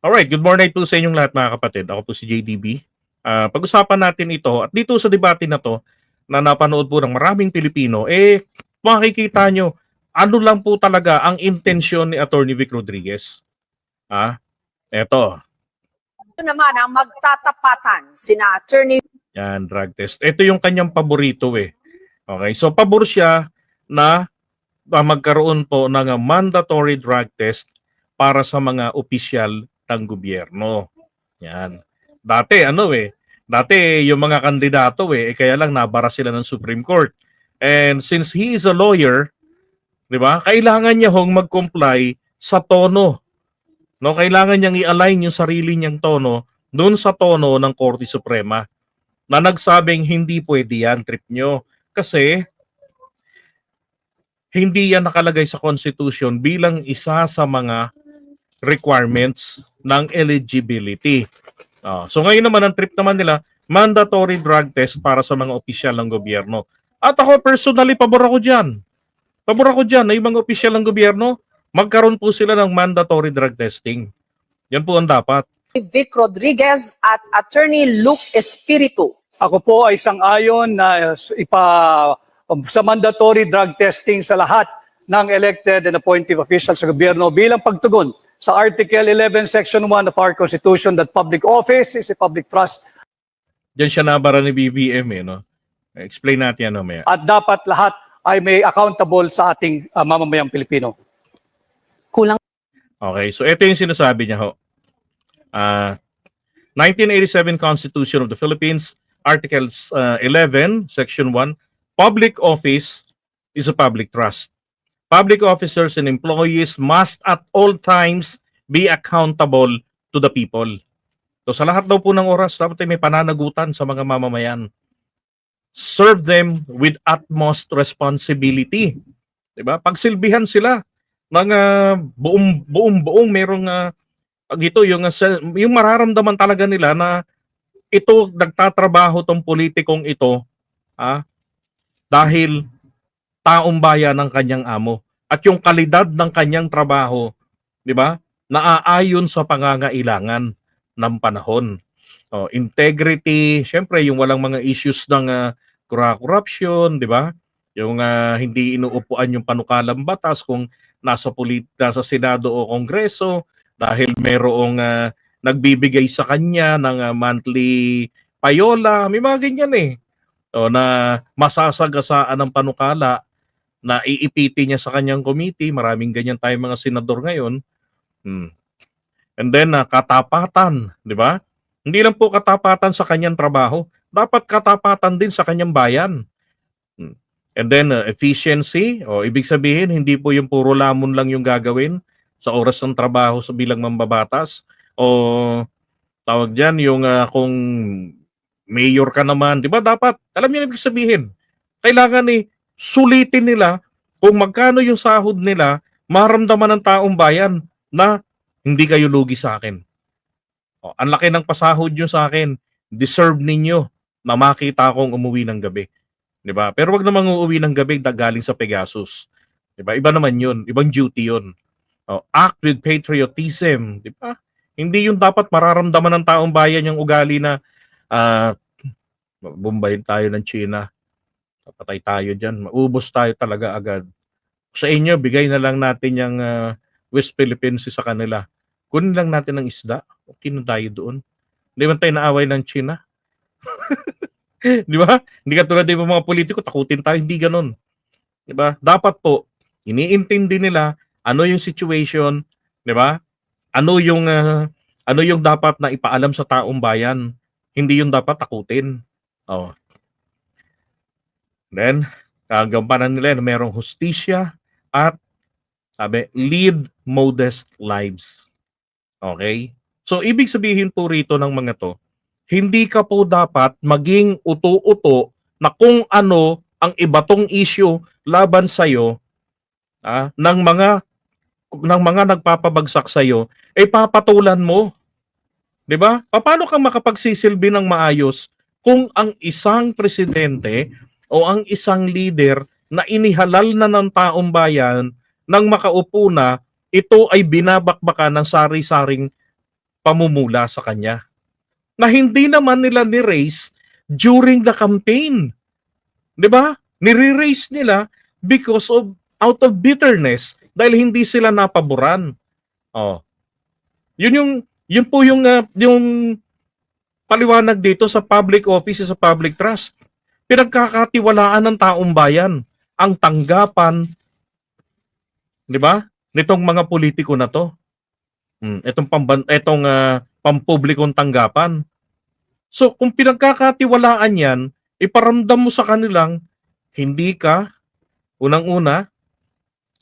Alright, good morning po sa inyong lahat mga kapatid. Ako po si JDB. Pag-usapan natin ito at dito sa debate na to na napanood po ng maraming Pilipino, makikita nyo ano lang po talaga ang intensyon ni Attorney Vic Rodriguez. Eto, Ito naman ang magtatapatan sina Attorney yan, drug test. Ito yung kanyang paborito eh. Okay, so pabor siya na magkaroon po ng mandatory drug test para sa mga opisyal ng gobyerno. Yan. Dati yung mga kandidato kaya lang nabara sila ng Supreme Court. And since he is a lawyer, 'di ba? Kailangan niya hong mag-comply sa tono. No, kailangan niyang i-align yung sarili niyang tono doon sa tono ng Korte Suprema na nagsabing hindi pwede yan, trip nyo. Kasi hindi yan nakalagay sa Constitution bilang isa sa mga requirements ng eligibility. So ngayon naman, ang trip naman nila, mandatory drug test para sa mga opisyal ng gobyerno. At ako personally, pabor ako dyan. Pabor ako dyan na yung mga opisyal ng gobyerno, magkaroon po sila ng mandatory drug testing. Yan po ang dapat. Vic Rodriguez at Attorney Luke Espiritu. Ako po ay sang-ayon na sa mandatory drug testing sa lahat ng elected and appointive officials sa gobyerno bilang pagtugon sa Article 11, Section 1 of our Constitution that public office is a public trust. Diyan siya nabara ni BBM no? Explain natin yan mamaya. At dapat lahat ay may accountable sa ating mamamayang Pilipino. Kulang. Okay, so ito yung sinasabi niya ho. 1987 Constitution of the Philippines, Article 11, Section 1, public office is a public trust. Public officers and employees must at all times be accountable to the people. So sa lahat daw po ng oras, dapat may pananagutan sa mga mamamayan. Serve them with utmost responsibility. Diba? Pagsilbihan sila ng buong merong yung mararamdaman talaga nila na ito nagtatrabaho tong politikong ito dahil taong bayan ng kanyang amo at yung kalidad ng kanyang trabaho, 'di ba? Naaayon sa pangangailangan ng panahon. Integrity, syempre yung walang mga issues ng corruption, 'di ba? Yung hindi inuupuan yung panukalang batas kung nasa Senado o Kongreso dahil merong nagbibigay sa kanya ng monthly payola, may mga ganyan na masasagasaan ng panukala na iipiti niya sa kanyang committee. Maraming ganyan tayong mga senador ngayon. And then katapatan, di ba? Hindi lang po katapatan sa kanyang trabaho, dapat katapatan din sa kanyang bayan. And then efficiency, ibig sabihin hindi po yung puro lamon lang yung gagawin sa oras ng trabaho sa bilang mambabatas o tawag diyan yung kung mayor ka naman, 'di ba? Dapat alam niyo ibig sabihin. Kailangan sulitin nila kung magkano yung sahod nila, maramdaman ng taong bayan na hindi kayo lugi sa akin. Ang laki ng pasahod nyo sa akin, deserve ninyo na makita akong umuwi ng gabi. 'Di ba? Pero wag namang uuwi ng gabi galing sa Pegasus. 'Di ba? Iba naman 'yun, ibang duty 'yun. Act with patriotism, 'di ba? Hindi 'yun dapat mararamdaman ng taong bayan yung ugali na bombahin tayo ng China. Patay tayo diyan, maubos tayo talaga agad. Sa inyo, bigay na lang natin yung West Philippines sa kanila. Kunin lang natin ng isda, okay na tayo doon. Hindi man tayo naaway ng China. Di ba? Hindi katulad ng mga politiko, takutin tayo, hindi ganun. Di ba? Dapat po, iniintindi nila ano yung situation, di ba? Ano yung dapat na ipaalam sa taong bayan. Hindi yung dapat takutin. Then, kagampanan nila na merong hustisya at lead modest lives. Okay? So, ibig sabihin po rito ng mga to, hindi ka po dapat maging uto-uto na kung ano ang ibatong issue laban sa'yo ng mga nagpapabagsak sa'yo, papatulan mo. 'Di ba? Paano ka makapagsisilbi ng maayos kung ang isang presidente o ang isang leader na inihalal na ng taong bayan nang makaupo na, ito ay binabakbakan ng sari-saring pamumula sa kanya na hindi naman nila ni-raise during the campaign. 'Di ba? Nire-raise nila because of out of bitterness dahil hindi sila napaboran. Oh. Yun po yung paliwanag dito sa public office sa public trust. Pinagkakatiwalaan ng taong bayan ang tanggapan, 'di ba? Nitong mga politiko na 'to. Itong pampublikong tanggapan. So kung pinagkakatiwalaan 'yan, iparamdam mo sa kanilang hindi ka unang-una,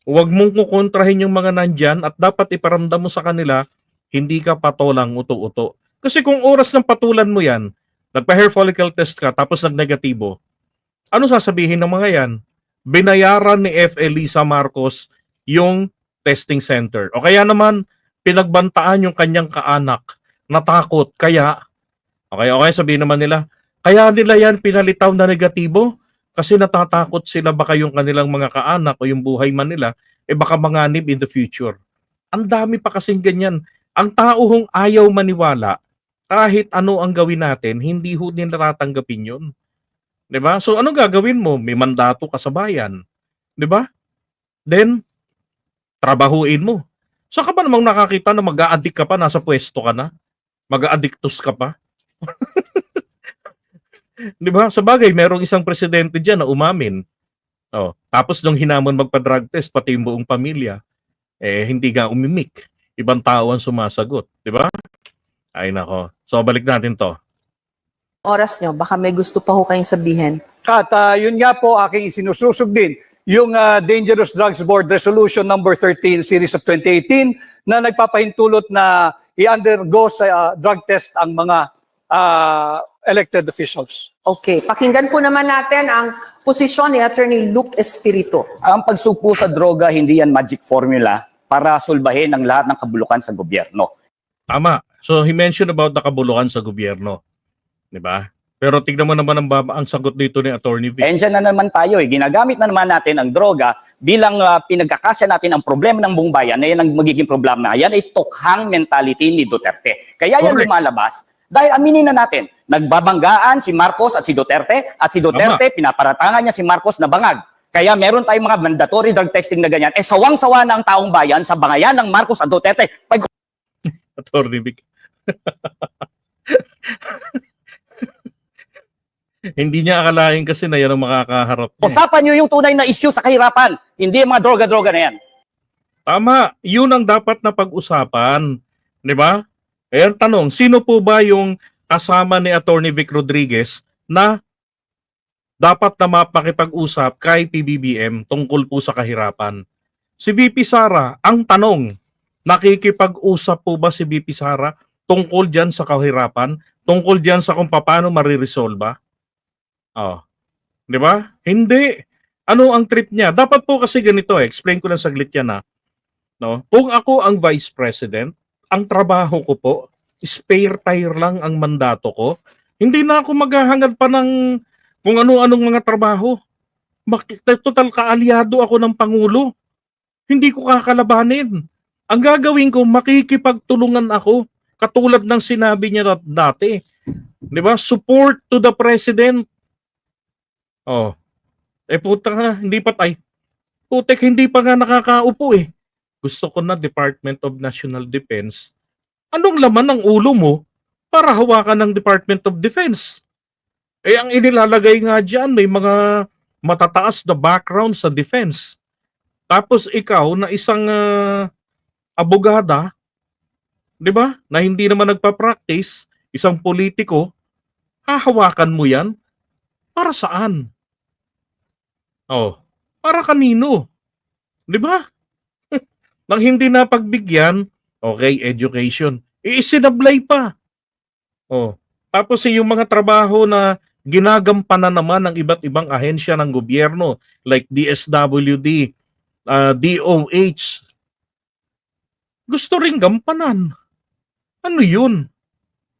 huwag mong kukontrahin yung mga nandyan at dapat iparamdam mo sa kanila hindi ka patolang uto-uto. Kasi kung oras ng patulan mo yan, nagpa-hair follicle test ka tapos nag-negatibo, ano sasabihin ng mga yan? Binayaran ni F. Elisa Marcos yung testing center. O kaya naman, pinagbantaan yung kanyang kaanak, natakot, kaya, okay, sabihin naman nila, kaya nila yan pinalitaw na negatibo kasi natatakot sila baka yung kanilang mga kaanak o yung buhay man nila, baka manganib in the future. Ang dami pa kasing ganyan. Ang tao hong ayaw maniwala, kahit ano ang gawin natin, hindi ho nila tatanggapin yun. 'Di ba? So anong gagawin mo? May mandato ka sa bayan. 'Di ba? Then, trabahuin mo. Saan ka ba namang nakakita na mag-a-addict ka pa, nasa pwesto ka na? Mag-a-addictus ka pa? 'Di ba? Sa bagay, merong isang presidente diyan na umamin. Oh, tapos nung hinamon magpa-drug test pati yung buong pamilya, hindi nga umimik. Ibang tao ang sumasagot, 'di ba? Ay nako. So balik natin 'to. Oras nyo, baka may gusto pa ho kayong sabihin. At yun nga po aking isinususog din, yung Dangerous Drugs Board Resolution number 13 series of 2018 na nagpapahintulot na i-undergo sa drug test ang mga elected officials. Okay, pakinggan po naman natin ang posisyon ni Attorney Luke Espiritu. Ang pagsugpo sa droga, hindi yan magic formula para sulbahin ang lahat ng kabulukan sa gobyerno. Tama. So he mentioned about the kabulukan sa gobyerno. 'Di ba? Pero tignan mo naman ang sagot dito ni Attorney Vic. Diyan na naman tayo. Ginagamit na naman natin ang droga bilang pinagkakasya natin ang problema ng buong bayan na yan ang magiging problema. Yan ay tukhang mentality ni Duterte. Kaya yan Correct. lumalabas dahil aminin na natin, nagbabanggaan si Marcos at si Duterte pinaparatangan niya si Marcos na bangag. Kaya meron tayong mga mandatory drug testing na ganyan. Sawang-sawa na ang taong bayan sa bangayan ng Marcos at Duterte. Attorney Vic. Hindi niya akalain kasi na yan ang makakaharap niya. Usapan niyo yung tunay na issue sa kahirapan, hindi yung mga droga-droga na yan. Tama, yun ang dapat na pag-usapan. 'Di ba? Ayan, tanong, sino po ba yung kasama ni Attorney Vic Rodriguez na dapat na mapakipag-usap kay PBBM tungkol po sa kahirapan? Si VP Sara, ang tanong, nakikipag-usap po ba si VP Sara tungkol dyan sa kahirapan? Tungkol dyan sa kung paano mariresolba? Oh. 'Di ba? Hindi. Ano ang trip niya? Dapat po kasi ganito, explain ko lang saglit yan no? Kung ako ang Vice President, ang trabaho ko po, spare tire lang ang mandato ko. Hindi na ako maghahangad pa ng kung ano-anong mga trabaho. Total kaalyado ako ng Pangulo. Hindi ko kakalabanin. Ang gagawin ko, makikipagtulungan ako. Katulad ng sinabi niya dati. 'Di ba? Support to the President. Oh. Puta nga, hindi pa tayo. Putek, hindi pa nga nakakaupo eh. Gusto ko na Department of National Defense. Anong laman ng ulo mo para hawakan ng Department of Defense? Ang inilalagay nga dyan, may mga matataas na background sa defense. Tapos ikaw na isang abogada, 'di ba? Na hindi naman nagpa-practice, isang politiko, hahawakan mo 'yan para saan? Oh, para kanino? 'Di ba? Nang hindi na pagbigyan, okay, education. Isinablay pa. Oh, tapos yung mga trabaho na ginagampanan naman ng iba't ibang ahensya ng gobyerno like DSWD, DOH, gusto ring gampanan. Ano yun?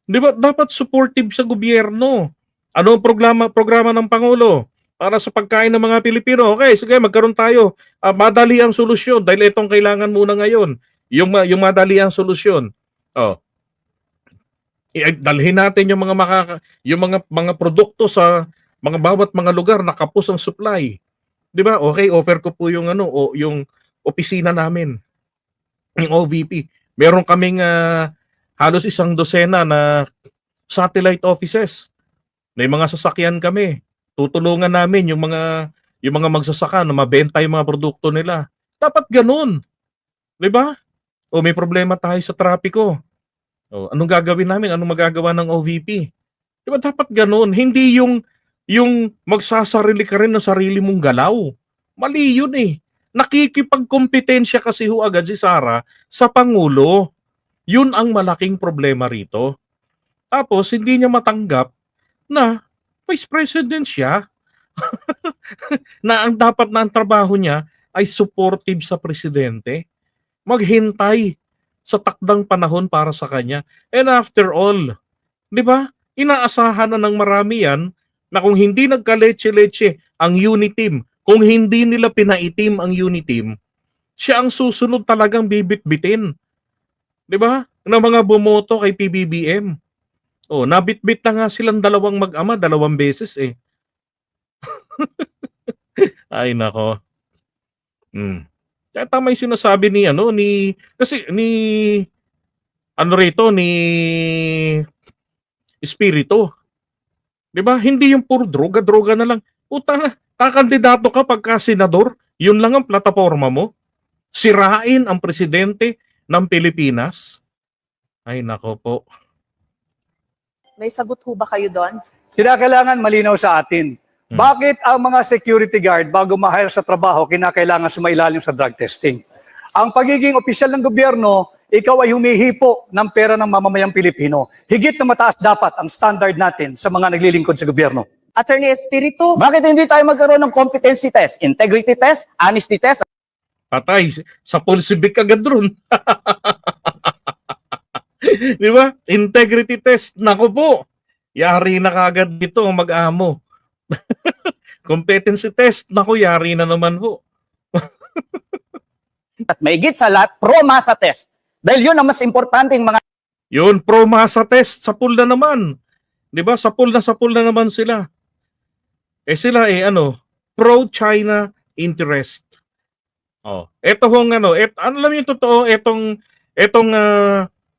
Di ba? Dapat supportive sa gobyerno. Ano ang programa ng Pangulo? Para sa pagkain ng mga Pilipino. Okay, sige, magkaroon tayo. Madali ang solusyon dahil itong kailangan muna ngayon. Yung madali ang solusyon. Oh. Dalhin natin yung mga produkto sa bawat mga lugar na kapos ang supply. 'Di ba? Okay, offer ko po yung yung opisina namin, yung OVP. Meron kaming halos 100 na satellite offices. May mga sasakyan kami. Tutulungan namin yung mga magsasaka na mabenta yung mga produkto nila. Dapat ganun, 'di ba? O may problema tayo sa trapiko. O anong gagawin namin? Anong magagawa ng OVP? 'Di ba dapat ganun? Hindi yung magsasarili ka rin ng sarili mong galaw. Mali yun eh. Nakikipagkompetensya kasi ho agad si Sara sa Pangulo. Yun ang malaking problema rito. Tapos hindi niya matanggap na Vice President siya. Na ang dapat na ang trabaho niya ay supportive sa presidente. Maghintay sa takdang panahon para sa kanya. And after all, 'di ba? Inaasahan na ng marami yan na kung hindi nagka-leche-leche ang Uniteam, kung hindi nila pinaitim ang Uniteam, siya ang susunod talagang bibit-bitin. 'Di ba? Ng mga bumoto kay PBBM. Oh, nabitbit na nga silang dalawang mag-ama, 2 beses eh. Ay nako. Kaya tama yung sinasabi ni kasi ni Espiritu. 'Di ba? Hindi yung puro droga-droga na lang. Puta, kakandidato ka pagka senador, yun lang ang plataporma mo. Sirain ang presidente ng Pilipinas. Ay nako po. May sagot ho ba kayo doon? Kinakailangan malinaw sa atin. Bakit ang mga security guard bago ma-hire sa trabaho kinakailangan sumailalim sa drug testing? Ang pagiging opisyal ng gobyerno, ikaw ay humihipo ng pera ng mamamayang Pilipino. Higit na mataas dapat ang standard natin sa mga naglilingkod sa gobyerno. Attorney Espiritu, Bakit hindi tayo magkaroon ng competency test, integrity test, honesty test? Patay, sa pulsibik agad ron. Di ba? Integrity test. Nako po. Yari na kagad dito ang mag-amo. Competency test. Nako, yari na naman po. At mahigit sa lahat, pro-masa test. Dahil yun ang mas importanteng mga Yun, pro-masa test. Sa pool na naman. Di ba? Sa pool na naman sila. Sila pro-China interest. Oh, eto hong alam mo yung totoo, etong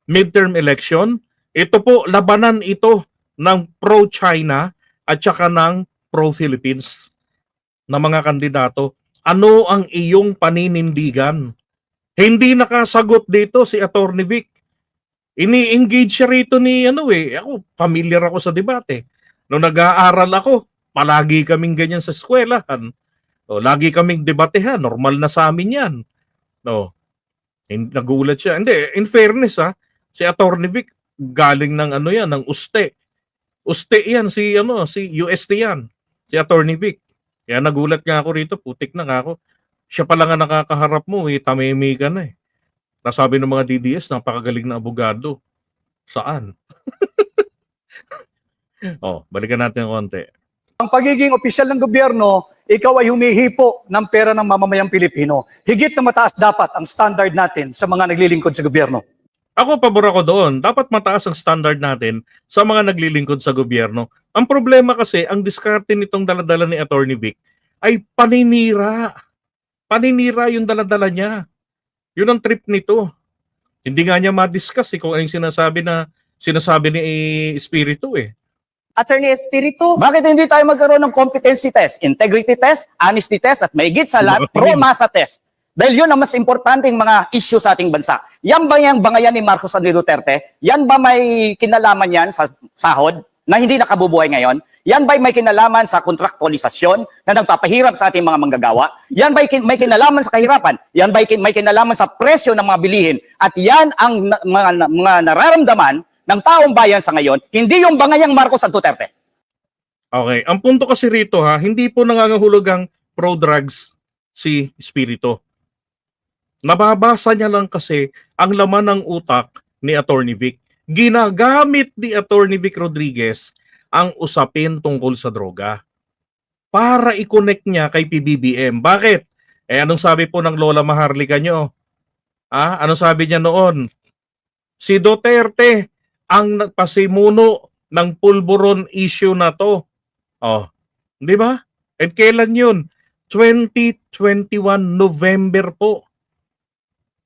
midterm election, ito po, labanan ito ng pro-China at saka ng pro-Philippines na mga kandidato. Ano ang iyong paninindigan? Hindi nakasagot dito si Attorney Vic. Ini-engage siya rito ni ako, familiar ako sa debate. Nung nag-aaral ako, palagi kaming ganyan sa eskwelahan. O, lagi kaming debatehan, normal na sa amin yan. No. Nagulat siya. Hindi, in fairness si Attorney Vic galing ng ng USTE. USTE yan, si UST yan. Si Attorney Vic. Kaya nagulat nga ako rito, putik na nga ako. Siya pala nga nakakaharap mo, tamimi ka na eh. Nasabi ng mga DDS, napakagaling na abogado. Saan? Balikan natin konti. Ang pagiging opisyal ng gobyerno, ikaw ay humihipo ng pera ng mamamayang Pilipino. Higit na mataas dapat ang standard natin sa mga naglilingkod sa gobyerno. Ako, pabor ako doon. Dapat mataas ang standard natin sa mga naglilingkod sa gobyerno. Ang problema kasi, ang diskarte nitong daladala ni Attorney Vic ay paninira. Paninira yung daladala niya. Yun ang trip nito. Hindi nga niya ma-discuss kung anong sinasabi ni Espiritu eh. Attorney Espiritu, Bakit hindi tayo magkaroon ng competency test, integrity test, honesty test, at mahigit sa lahat, pro-masa test? Dahil yun ang mas importanteng mga issue sa ating bansa. Yan ba yung bangayan ni Marcos at ni Duterte? Yan ba may kinalaman yan sa sahod na hindi nakabubuhay ngayon? Yan ba may kinalaman sa kontraktualisasyon na nagpapahirap sa ating mga manggagawa? Yan ba may kinalaman sa kahirapan? Yan ba may kinalaman sa presyo ng mga bilihin? At yan ang mga nararamdaman ng taong bayan sa ngayon, hindi yung bangayang Marcos at Duterte. Okay, ang punto kasi rito hindi po nangangahulog ang pro-drugs si Espiritu. Nababasa niya lang kasi ang laman ng utak ni Attorney Vic. Ginagamit ni Attorney Vic Rodriguez ang usapin tungkol sa droga para i-connect niya kay PBBM. Bakit? Anong sabi po ng Lola Maharlika nyo? Anong sabi niya noon? Si Duterte ang nagpasimuno ng pulburon issue na to. Oh, di ba? At kailan yun? 2021 November po.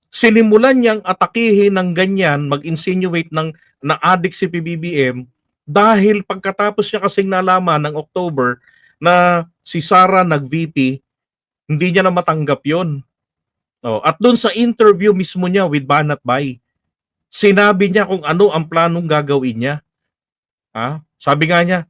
Sinimulan niyang atakihin ng ganyan, mag-insinuate ng na-addict si PBBM dahil pagkatapos niya kasing nalaman ng October na si Sara nag-VP, hindi niya na matanggap yon. Oh, at doon sa interview mismo niya with Banat Bay, sinabi niya kung ano ang planong gagawin niya. Ha? Sabi nga niya,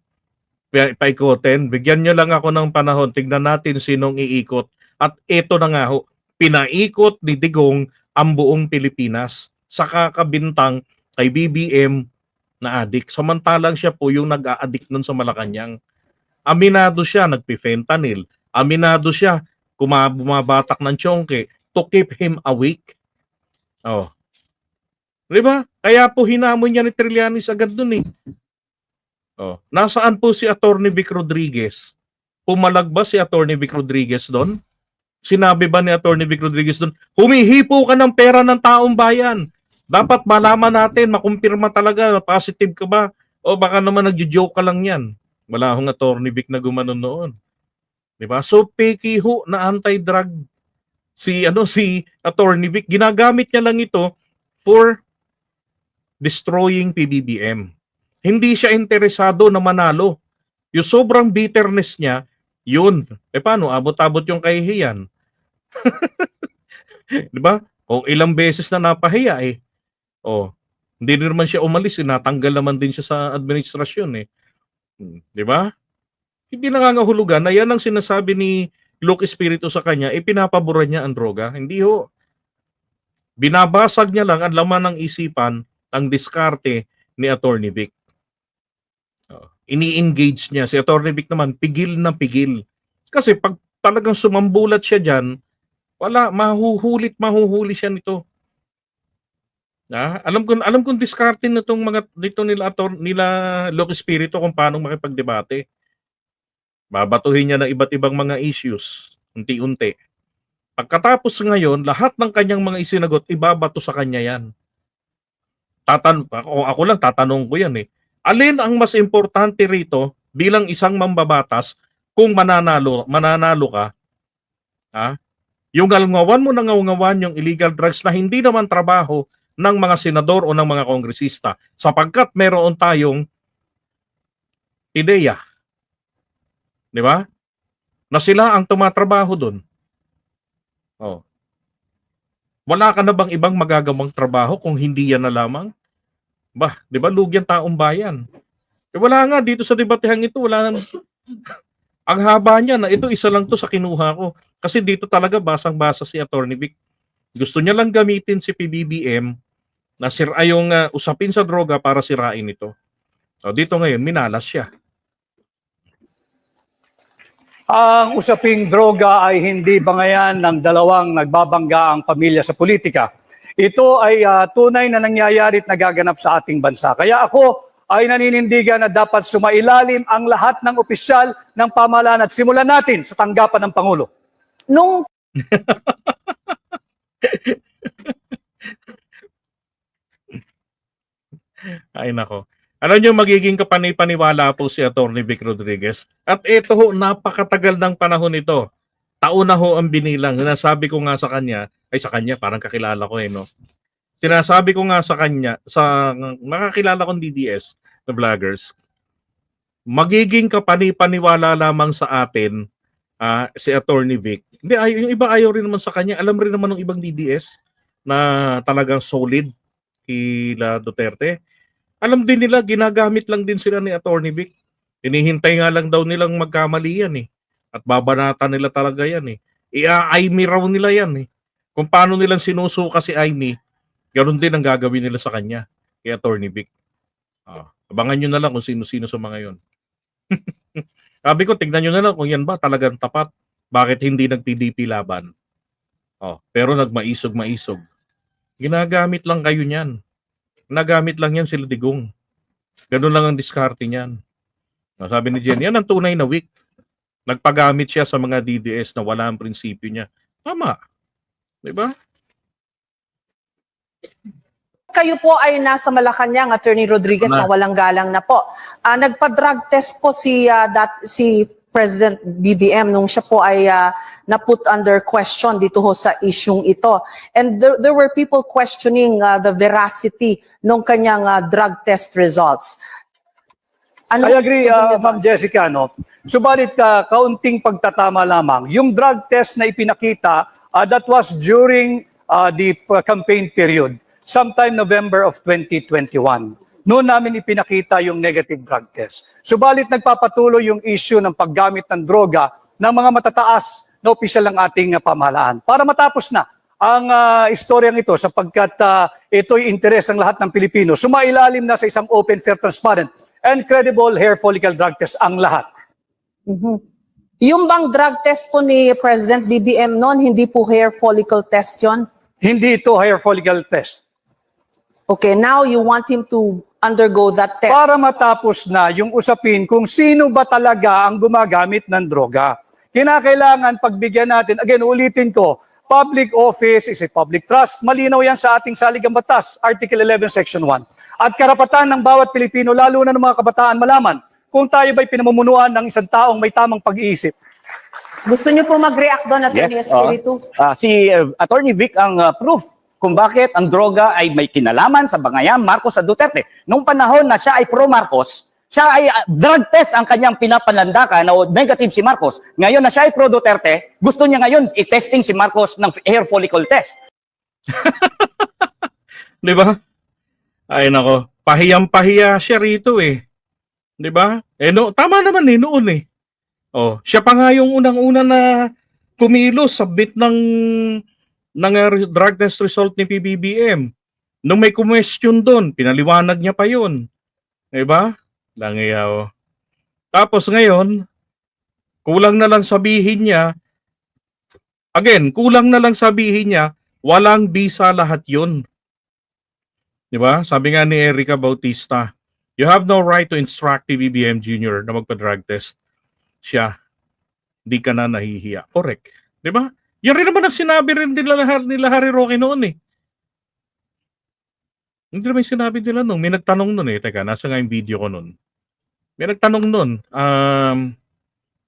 paikotin, bigyan niyo lang ako ng panahon, tignan natin sinong iikot. At ito na nga ho, pinaikot ni Digong ang buong Pilipinas sa kakabintang kay BBM na adik. Samantalang siya po yung nag-a-addict nun sa Malacanang. Aminado siya, nagpi-fentanyl. Aminado siya, bumabatak ng tiyongke to keep him awake. Oh. Di ba? Kaya po hinamon niya ni Trillanes agad dun eh. Oh. Nasaan po si Attorney Vic Rodriguez? Pumalag ba si Attorney Vic Rodriguez doon? Sinabi ba ni Attorney Vic Rodriguez doon, humihipo ka ng pera ng taong bayan. Dapat malaman natin, makumpirma talaga, positive ka ba? O baka naman nagjo-joke ka lang yan. Wala akong Attorney Vic na gumanon noon. Diba? So, peki ho na anti-drug si Attorney Vic. Ginagamit niya lang ito for destroying PBBM. Hindi siya interesado na manalo. Yung sobrang bitterness niya, yun. Paano? Abot-abot yung kahihiyan. Diba? O ilang beses na napahiya eh. O, hindi naman siya umalis, natanggal naman din siya sa administrasyon eh. Diba? Hindi nangangahulugan na yan ang sinasabi ni Luke Espiritu sa kanya, pinapabura niya ang droga. Hindi ho. Binabasag niya lang ang laman ng isipan, ang diskarte ni Attorney Vic. Ini-engage niya. Si Attorney Vic naman, pigil na pigil. Kasi pag talagang sumambulat siya dyan, wala, mahuhuli siya nito. Alam kong diskarte nitong mga dito nila Luke Espiritu kung paano makipagdebate. Babatuhin niya ng iba't ibang mga issues, unti-unti. Pagkatapos ngayon, lahat ng kanyang mga isinagot, ibabato sa kanya yan. Ako lang, tatanong ko yan eh. Alin ang mas importante rito bilang isang mambabatas kung mananalo ka? Ha? Yung ngawan mo na ngawan yung illegal drugs na hindi naman trabaho ng mga senador o ng mga kongresista sapagkat meron tayong ideya. Di ba? Na sila ang tumatrabaho doon. Oh. Wala ka na bang ibang magagawang trabaho kung hindi yan na lamang? Bah, di ba lugi ang taong bayan? Wala nga dito sa debatehang ito, wala nang ang haba niya na ito isa lang to sa kinuha ko. Kasi dito talaga basang-basa si Attorney Vic. Gusto niya lang gamitin si PBBM na yung usapin sa droga para sirain ito. So dito ngayon, minalas siya. Ang usaping droga ay hindi bangayan ng dalawang nagbabangga ang pamilya sa politika. Ito ay tunay na nangyayari at nagaganap sa ating bansa. Kaya ako ay naninindigan na dapat sumailalim ang lahat ng opisyal ng pamahalaan at simulan natin sa tanggapan ng Pangulo. Nung Ay nako. Alam niyo magiging kapanipaniwala po si Attorney Vic Rodriguez. At ito ho, napakatagal ng panahon ito. Taon na ho ang binilang. Sinasabi ko nga sa kanya, parang kakilala ko eh, no? Sinasabi ko nga sa kanya, sa nakakilala kong DDS na vloggers, magiging kapanipaniwala lamang sa atin si Attorney Vic. Hindi, yung iba ayaw rin naman sa kanya. Alam rin naman ng ibang DDS na talagang solid kila Duterte. Alam din nila, ginagamit lang din sila ni Attorney Vic. Hinihintay nga lang daw nilang magkamali yan eh. At babanatan nila talaga yan eh. Ia-Aimee raw nila yan eh. Kung paano nilang sinusuka si Aimee, ganoon din ang gagawin nila sa kanya, kay Attorney Vic. Abangan nyo na lang kung sino-sino sa mga yon. Sabi ko, tignan nyo na lang kung yan ba talagang tapat. Bakit hindi nag-PDP laban? Pero nagmaisog-maisog. Ginagamit lang kayo niyan. Nagamit lang yan sila Digong. Ganun lang ang diskarte niyan. Sabi ni Jen, yan ang tunay na weak. Nagpagamit siya sa mga DDS na wala ang prinsipyo niya. Tama. Diba? kayo po ay nasa Malacanang, Attorney Rodriguez, Na. mawalang galang na po. Nagpa-drug test po si President BBM nung siya po ay na-put under question dito ho sa isyung ito. And there were people questioning the veracity ng kanyang drug test results. Ano I agree, tingin niyo Ma'am doon? Jessica, no? Subalit, kaunting pagtatama lamang. Yung drug test na ipinakita, that was during the campaign period, sometime November of 2021. Noon namin ipinakita yung negative drug test. Subalit, nagpapatuloy yung issue ng paggamit ng droga ng mga matataas na opisyal ng ating pamahalaan. Para matapos na ang istoryang ito sapagkat ito'y interes ng lahat ng Pilipino. Sumailalim na sa isang open, fair, transparent, and credible hair follicle drug test ang lahat. Mhm. Yung bang drug test po ni President BBM noon, hindi po hair follicle test yon? Hindi ito hair follicle test. Okay, now you want him to undergo that test. Para matapos na yung usapin kung sino ba talaga ang gumagamit ng droga. Kinakailangan pagbigyan natin, again, ulitin ko, public office is a public trust. Malinaw yan sa ating saligang batas, Article 11, Section 1. At karapatan ng bawat Pilipino, lalo na ng mga kabataan, malaman kung tayo ba'y pinamumunuan ng isang taong may tamang pag-iisip. Gusto niyo po mag-react doon, Attorney Espiritu? Si Attorney Vic ang proof kung bakit ang droga ay may kinalaman sa bangayang Marcos at Duterte. Nung panahon na siya ay pro-Marcos, siya ay drug test ang kanyang pinapalandakan na negative si Marcos. Ngayon na siya ay pro-Duterte, gusto niya ngayon i-testing si Marcos ng hair follicle test. Di ba? Ay nako, pahiyang-pahiya siya rito eh. Di ba? No, tama naman noon eh. Oh, siya pa nga yung unang-una na kumilos submit ng drug test result ni PBBM. Nung may question doon, pinaliwanag niya pa yun. Di ba? Langayaw. Tapos ngayon, kulang na lang sabihin niya, walang bisa lahat yun. Di ba? Sabi nga ni Erica Bautista, you have no right to instruct PBBM Jr. na magpa-drug test. Siya, di ka na nahihiya. Correct. Di ba? Yan rin naman ang sinabi rin nila Harry Roque noon eh. Hindi naman yung sinabi nila noon. May nagtanong noon eh. Teka, nasa nga yung video ko noon. May nagtanong noon.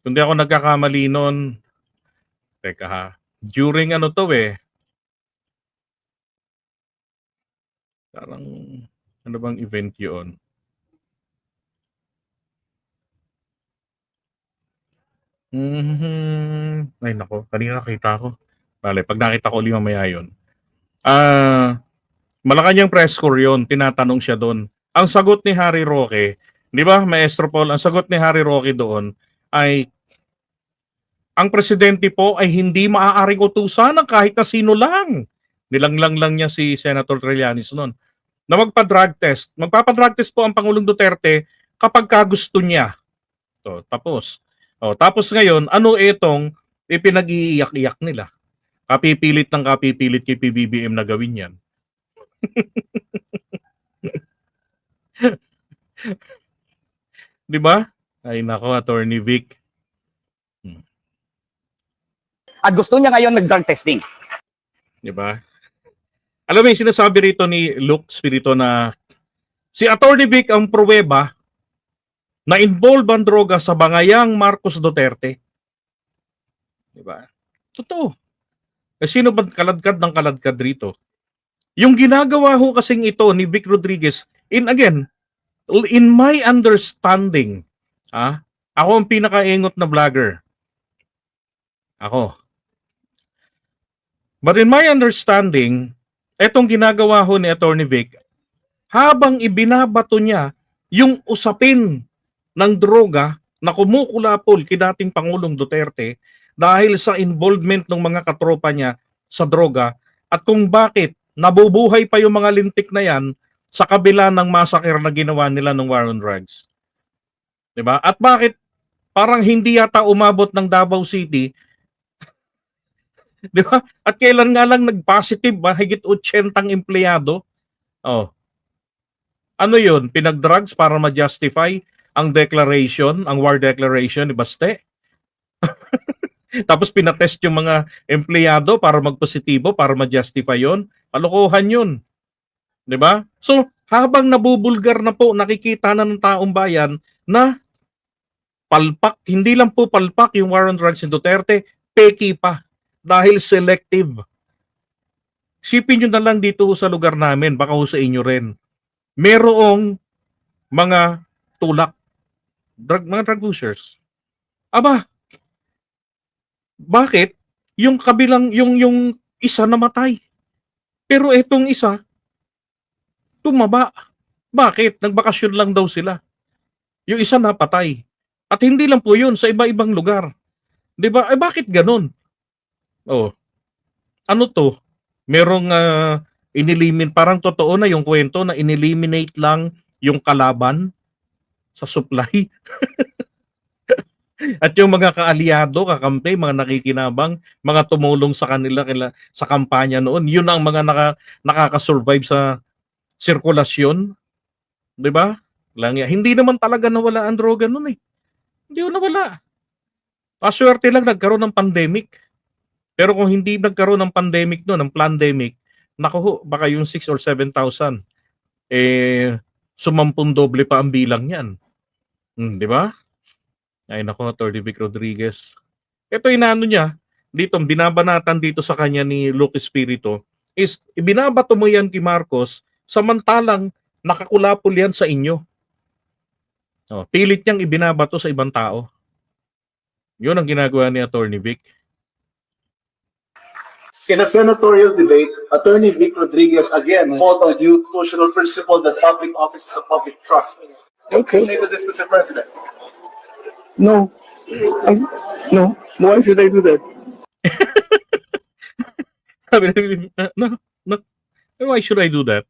Kung di ako nagkakamali noon, teka ha, during ano to eh, parang, ano bang event yun? Ay nako, kanina nakita ko. Bale, pag nakita ko ulit mamaya yun. Malacanang press corps yun, tinatanong siya doon. Ang sagot ni Harry Roque, di ba, Maestro Paul, ang sagot ni Harry Roque doon ay, ang presidente po ay hindi maaaring utusan ng kahit na sino lang. Nilanglang lang niya si Senator Trillanes noon na magpa-drug test. Magpapa-drug test po ang Pangulong Duterte kapag gusto niya. So, tapos ngayon, ano itong ipinag-iiyak-iyak nila? Kapipilit kay PBBM na gawin yan. Di ba? Ay nako, Attorney Vic. At gusto niya ngayon mag-drug testing. Di ba? Alam mo yung sinasabi rito ni Luke Spirito na si Attorney Vic ang pruweba na involved ang droga sa bangayang Marcos Duterte. Di ba? Totoo. Sino ba kaladkad ng kaladkad rito? Yung ginagawa ho kasing ito ni Vic Rodriguez, in my understanding, ako ang pinakaingot na vlogger. Ako. But in my understanding, etong ginagawa ho ni Attorney Vic, habang ibinabato niya yung usapin ng droga na kumukulapol kay dating Pangulong Duterte dahil sa involvement ng mga katropa niya sa droga at kung bakit nabubuhay pa yung mga lintik na yan sa kabila ng massacre na ginawa nila ng war on drugs. Diba? At bakit parang hindi yata umabot ng Davao City. Diba? At kailan nga lang nag-positive higit 80 empleyado. Oh. Ano yun? Pinag-drugs para ma-justify ang declaration, ang war declaration ni Baste. Tapos pinatest yung mga empleyado para magpositibo, para ma-justify yun. Kalokohan yun. 'Di ba? So, habang nabubulgar na po, nakikita na ng taong bayan na palpak, hindi lang po palpak yung war on drugs ni Duterte, peki pa dahil selective. Sipin nyo na lang dito sa lugar namin, baka ho sa inyo rin. Merong mga tulak, mga drug pushers. Aba, bakit? Yung kabilang, yung isa namatay. Pero etong isa, tumaba. Bakit? Nagbakasyon lang daw sila. Yung isa napatay. At hindi lang po yun, sa iba-ibang lugar. 'Di ba? Bakit ganun? Oh, ano to? Merong parang totoo na yung kwento na ineliminate lang yung kalaban sa supply. At yung mga kaalyado, kakampi, mga nakikinabang, mga tumulong sa kanila sa kampanya noon, yun ang mga nakaka-survive sa sirkulasyon, 'di ba? Hindi naman talaga nawala ang droga noon eh. Hindi nawala. Paswerte lang nagkaroon ng pandemic. Pero kung hindi nagkaroon ng pandemic noon, ng pandemic, naku ho, baka yung 6 or 7,000 sumampung doble pa ang bilang niyan. 'Di ba? Ay nako, Atty. Vic Rodriguez. Ito inaano niya, dito binabanatan dito sa kanya ni Luke Espiritu is ibinabato mo yan kay Marcos samantalang nakakulapol yan sa inyo. Oh, pilit niyang ibinabato sa ibang tao. Yun ang ginagawa ni Atty. Vic. In a senatorial debate, Attorney Vic Rodriguez again called on you constitutional principle that public office is a public trust. What do you say to this, Mr. President? No. No. Why should I do that? Sabi na, no. Why should I do that?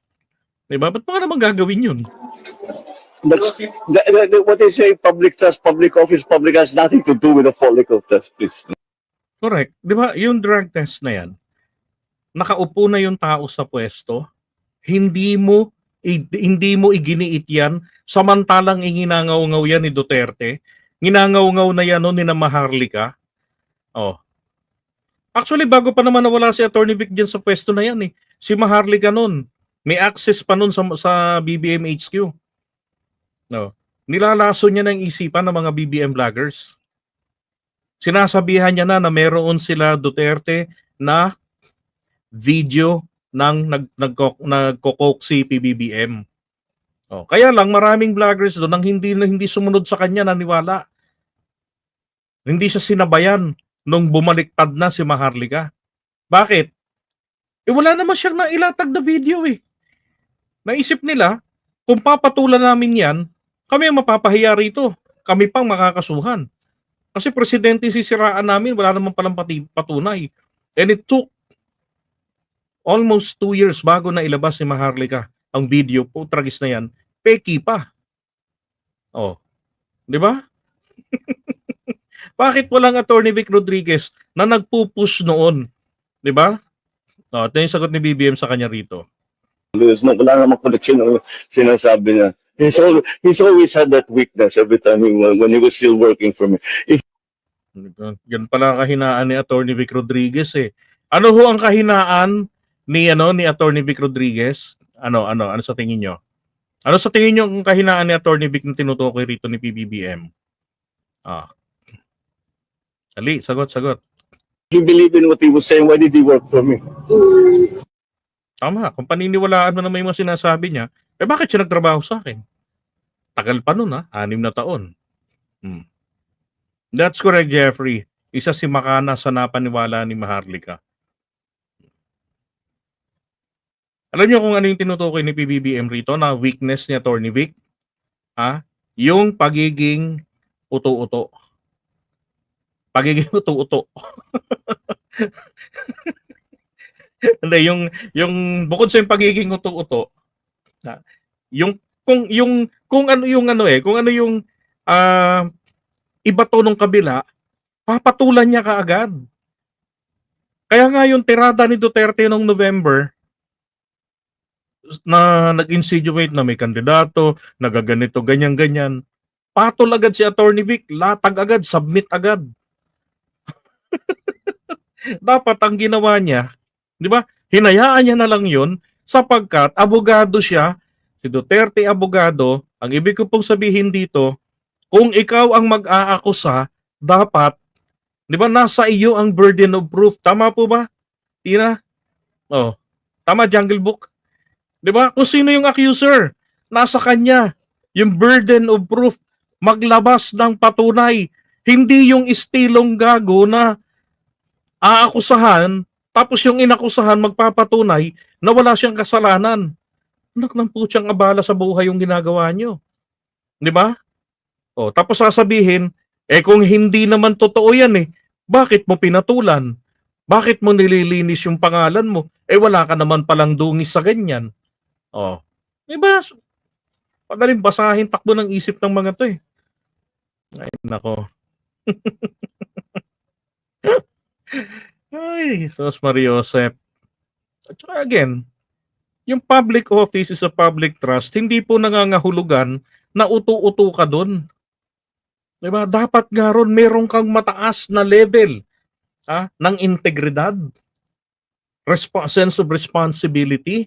Diba? Ba't pa naman gagawin yun? That's what they say, public trust, public office, public has nothing to do with the follicle test, please. Correct. Di ba, yung drug test na yan, nakaupo na yung tao sa pwesto, hindi mo iginiit yan, samantalang inginangaw-ngaw yan ni Duterte, ginangaw-ngaw na yan ni na Maharlika. Oh. Actually, bago pa naman nawala si Atty. Vic dyan sa pwesto na yan si Maharlika nun, may access pa nun sa BBM HQ. No. Nilalaso niya ng isipan ng mga BBM vloggers. Sinasabihan niya na meron sila Duterte na video ng nagkokok si PBBM. Oh, kaya lang maraming vloggers doon nang hindi sumunod sa kanya, naniwala. Hindi siya sinabayan nung bumaliktad na si Maharlika. Bakit? Wala naman siyang nailatag na video Naisip nila, kung papatulan namin yan, kami ang mapapahiya rito. Kami pang makakasuhan. Kasi presidente sisiraan namin, wala naman palang patunay. And it took almost 2 years bago na ilabas ni Maharlika ang video po, tragis na yan, peki pa. Oh, di ba? Bakit walang Atty. Vic Rodriguez na nagpupush noon? Di ba? Oh, ito yung sagot ni BBM sa kanya rito. There's no, wala namang connection ng sinasabi niya. He's always had that weakness every time when he was still working for me. Yan pala ang kahinaan ni Atty. Vic Rodriguez Ano ho ang kahinaan ni Atty. Vic Rodriguez? Ano sa tingin niyo? Ano sa tingin niyo ang kahinaan ni Atty. Vic na tinutukoy rito ni PBBM? Dali, sagot. If you believe in what he was saying, why did he work for me? Tama, kung paniniwalaan mo naman yung mga sinasabi niya, bakit siya nagtrabaho sa akin? Tagal pa nun 6 na taon. That's correct, Jeffrey. Isa si Makana sa napaniwala ni Maharlika. Alam niyo kung ano yung tinutukoy ni PBBM rito na weakness ni Atty. Vic? Yung pagiging uto-uto. Pagiging uto-uto. Hindi, yung bukod sa yung pagiging uto-uto, kung ano yung iba to nung kabila, papatulan niya kaagad. Kaya nga yung tirada ni Duterte noong November na nag-insinuate na may kandidato, nagaganito, ganyan-ganyan, patol agad si Atty. Vic, latag agad, submit agad. Dapat ang ginawa niya, di ba? Hinayaan niya na lang yun sapagkat abogado siya, si Duterte abogado, ang ibig ko pong sabihin dito, kung ikaw ang mag-aakusa, dapat, di ba, nasa iyo ang burden of proof. Tama po ba, Tina? Oh, tama, Jungle Book? Di ba? Kung sino yung accuser, nasa kanya yung burden of proof, maglabas ng patunay. Hindi yung istilong gago na aakusahan, tapos yung inakusahan magpapatunay na wala siyang kasalanan. Anak ng putyang abala sa buhay yung ginagawa nyo. Di ba? O, tapos sasabihin, kung hindi naman totoo yan bakit mo pinatulan? Bakit mo nililinis yung pangalan mo? Wala ka naman palang dungis sa ganyan. O, di ba? Padaling basahin, takbo ng isip ng mga to Ay, nako. Ay, Sos Mariosep. At saka again, yung public office is a public trust, hindi po nangangahulugan na utu-utu ka doon. Diba? Dapat nga ron meron kang mataas na level ng integridad, sense of responsibility.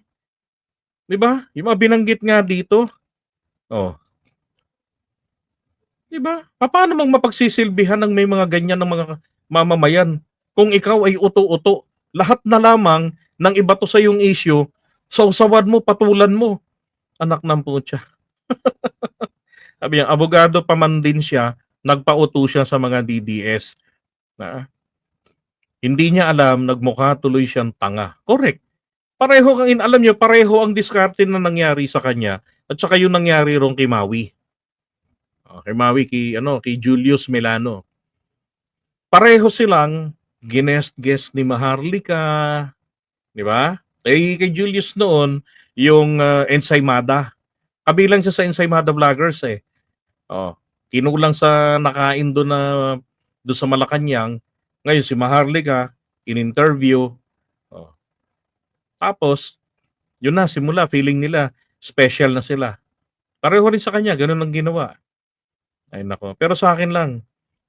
Diba? Yung mga binanggit nga dito. Oh. Diba? Paano mang mapagsisilbihan ng may mga ganyan ng mga mamamayan kung ikaw ay uto-uto? Lahat na lamang ng iba to sa yung issue, sausawan mo, patulan mo. Anak ng putya. Sabi niya, abogado pa man din siya, nagpauto siya sa mga DDS. Hindi niya alam, nagmukha tuloy siyang tanga. Correct. Pareho alam niyo, pareho ang diskarte na nangyari sa kanya at saka yung nangyari rong kay Maui. Kay Maui, kay Julius Melano. Pareho silang ginest-guest ni Maharlika, di ba? Kay Julius noon, yung Ensaymada. Kabilang siya sa Ensaymada Vloggers kinulang sa nakain doon sa Malacanang. Ngayon si Maharlika, in-interview. Tapos, yun na, simula, feeling nila, special na sila. Pareho rin sa kanya, ganun ang ginawa. Ay nako. Pero sa akin lang,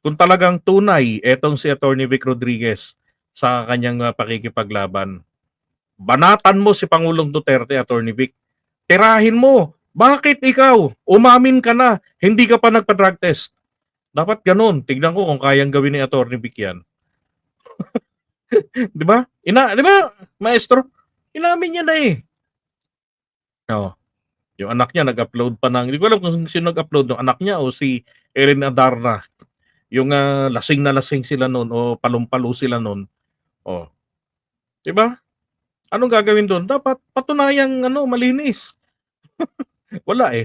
kung talagang tunay, etong si Atty. Vic Rodriguez sa kanyang pakikipaglaban, banatan mo si Pangulong Duterte, Atty. Vic. Tirahin mo. Bakit ikaw? Umamin ka na. Hindi ka pa nagpa-drug test. Dapat ganun. Tignan ko kung kayang gawin ni Atty. Vic yan. Di ba? Di ba, maestro? Inamin niya na Yung anak niya nag-upload pa ng, hindi ko alam kung sino nag-upload, ng anak niya o si Erin Adarna. Yung lasing na lasing sila noon o palumpalo sila noon. Di ba? Anong gagawin doon? Dapat patunayang malinis. Wala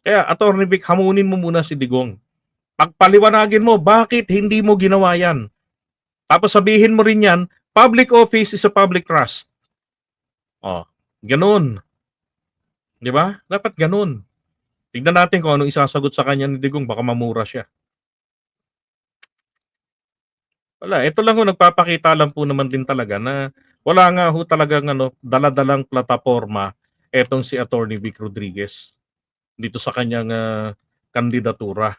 Kaya Atty. Vic, hamunin mo muna si Digong. Pagpaliwanagin mo, bakit hindi mo ginawa yan? Tapos sabihin mo rin yan, public office is a public trust. Ganun. Di ba? Dapat ganun. Tignan natin kung anong isasagot sa kanya ni Digong, baka mamura siya. Wala, ito lang nagpapakita lang po naman din talaga na wala nga talagang daladalang plataforma etong si Atty. Vic Rodriguez dito sa kanyang kandidatura.